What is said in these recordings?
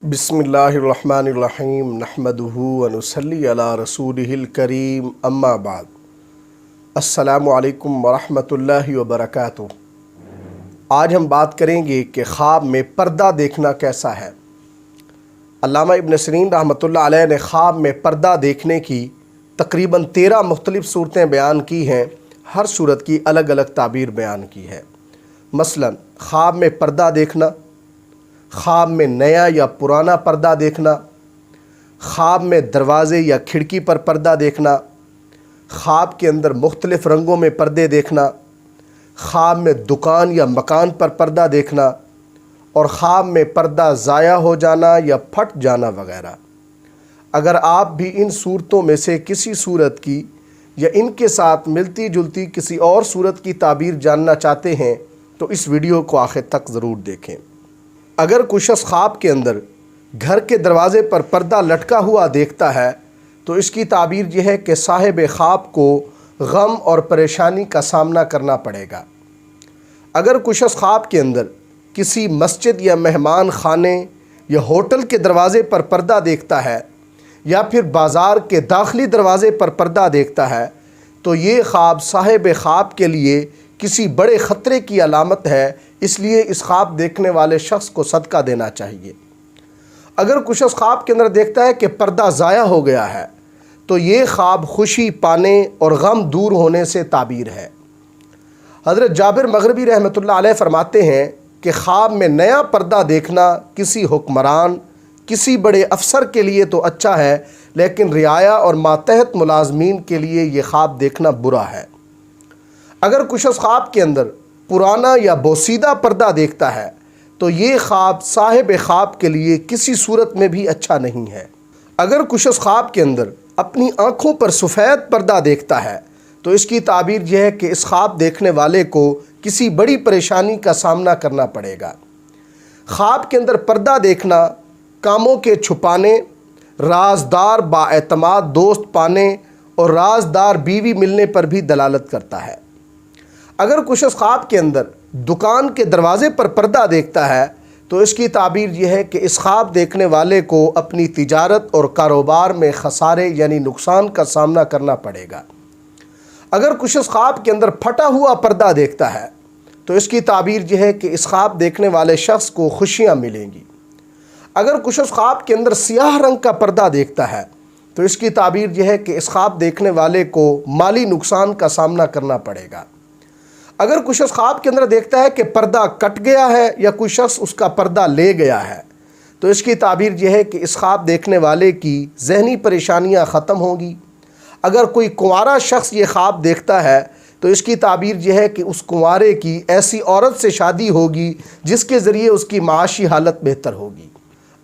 بسم اللہ الرحمن الرحیم نحمدہ ونصلی علی رسولہ الکریم اما بعد السلام علیکم ورحمۃ اللہ وبرکاتہ۔ آج ہم بات کریں گے کہ خواب میں پردہ دیکھنا کیسا ہے۔ علامہ ابن سیرین رحمۃ اللہ علیہ نے خواب میں پردہ دیکھنے کی تقریباً 13 مختلف صورتیں بیان کی ہیں، ہر صورت کی الگ الگ تعبیر بیان کی ہے۔ مثلاً خواب میں پردہ دیکھنا، خواب میں نیا یا پرانا پردہ دیکھنا، خواب میں دروازے یا کھڑکی پر پردہ دیکھنا، خواب کے اندر مختلف رنگوں میں پردے دیکھنا، خواب میں دکان یا مکان پر پردہ دیکھنا، اور خواب میں پردہ ضائع ہو جانا یا پھٹ جانا وغیرہ۔ اگر آپ بھی ان صورتوں میں سے کسی صورت کی یا ان کے ساتھ ملتی جلتی کسی اور صورت کی تعبیر جاننا چاہتے ہیں تو اس ویڈیو کو آخر تک ضرور دیکھیں۔ اگر کوئی شخص خواب کے اندر گھر کے دروازے پر پردہ لٹکا ہوا دیکھتا ہے تو اس کی تعبیر یہ ہے کہ صاحب خواب کو غم اور پریشانی کا سامنا کرنا پڑے گا۔ اگر کوئی شخص خواب کے اندر کسی مسجد یا مہمان خانے یا ہوٹل کے دروازے پر پردہ دیکھتا ہے یا پھر بازار کے داخلی دروازے پر پردہ دیکھتا ہے تو یہ خواب صاحب خواب کے لیے کسی بڑے خطرے کی علامت ہے، اس لیے اس خواب دیکھنے والے شخص کو صدقہ دینا چاہیے۔ اگر کوئی شخص خواب کے اندر دیکھتا ہے کہ پردہ ضائع ہو گیا ہے تو یہ خواب خوشی پانے اور غم دور ہونے سے تعبیر ہے۔ حضرت جابر مغربی رحمۃ اللہ علیہ فرماتے ہیں کہ خواب میں نیا پردہ دیکھنا کسی حکمران، کسی بڑے افسر کے لیے تو اچھا ہے، لیکن رعایا اور ماتحت ملازمین کے لیے یہ خواب دیکھنا برا ہے۔ اگر کوئی شخص خواب کے اندر پرانا یا بوسیدہ پردہ دیکھتا ہے تو یہ خواب صاحب خواب کے لیے کسی صورت میں بھی اچھا نہیں ہے۔ اگر کوئی شخص خواب کے اندر اپنی آنکھوں پر سفید پردہ دیکھتا ہے تو اس کی تعبیر یہ ہے کہ اس خواب دیکھنے والے کو کسی بڑی پریشانی کا سامنا کرنا پڑے گا۔ خواب کے اندر پردہ دیکھنا کاموں کے چھپانے، رازدار بااعتماد دوست پانے اور رازدار بیوی ملنے پر بھی دلالت کرتا ہے۔ اگر کوئی شخص خواب کے اندر دکان کے دروازے پر پردہ دیکھتا ہے تو اس کی تعبیر یہ ہے کہ اس خواب دیکھنے والے کو اپنی تجارت اور کاروبار میں خسارے یعنی نقصان کا سامنا کرنا پڑے گا۔ اگر کوئی شخص خواب کے اندر پھٹا ہوا پردہ دیکھتا ہے تو اس کی تعبیر یہ ہے کہ اس خواب دیکھنے والے شخص کو خوشیاں ملیں گی۔ اگر کوئی شخص خواب کے اندر سیاہ رنگ کا پردہ دیکھتا ہے تو اس کی تعبیر یہ ہے کہ اس خواب دیکھنے والے کو مالی نقصان کا سامنا کرنا پڑے گا۔ اگر کوئی شخص خواب کے اندر دیکھتا ہے کہ پردہ کٹ گیا ہے یا کوئی شخص اس کا پردہ لے گیا ہے تو اس کی تعبیر یہ ہے کہ اس خواب دیکھنے والے کی ذہنی پریشانیاں ختم ہوں گی۔ اگر کوئی کنوارا شخص یہ خواب دیکھتا ہے تو اس کی تعبیر یہ ہے کہ اس کنوارے کی ایسی عورت سے شادی ہوگی جس کے ذریعے اس کی معاشی حالت بہتر ہوگی۔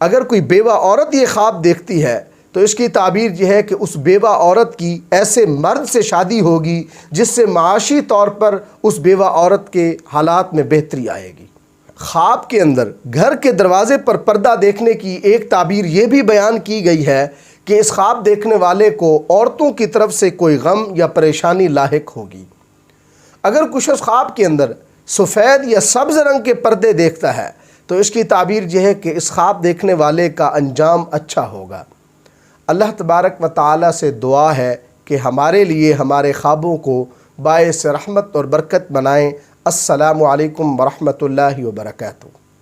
اگر کوئی بیوہ عورت یہ خواب دیکھتی ہے تو اس کی تعبیر یہ ہے کہ اس بیوہ عورت کی ایسے مرد سے شادی ہوگی جس سے معاشی طور پر اس بیوہ عورت کے حالات میں بہتری آئے گی۔ خواب کے اندر گھر کے دروازے پر پردہ دیکھنے کی ایک تعبیر یہ بھی بیان کی گئی ہے کہ اس خواب دیکھنے والے کو عورتوں کی طرف سے کوئی غم یا پریشانی لاحق ہوگی۔ اگر کوئی شخص خواب کے اندر سفید یا سبز رنگ کے پردے دیکھتا ہے تو اس کی تعبیر یہ ہے کہ اس خواب دیکھنے والے کا انجام اچھا ہوگا۔ اللہ تبارک و تعالیٰ سے دعا ہے کہ ہمارے لیے ہمارے خوابوں کو باعث رحمت اور برکت بنائیں۔ السلام علیکم ورحمۃ اللہ وبرکاتہ۔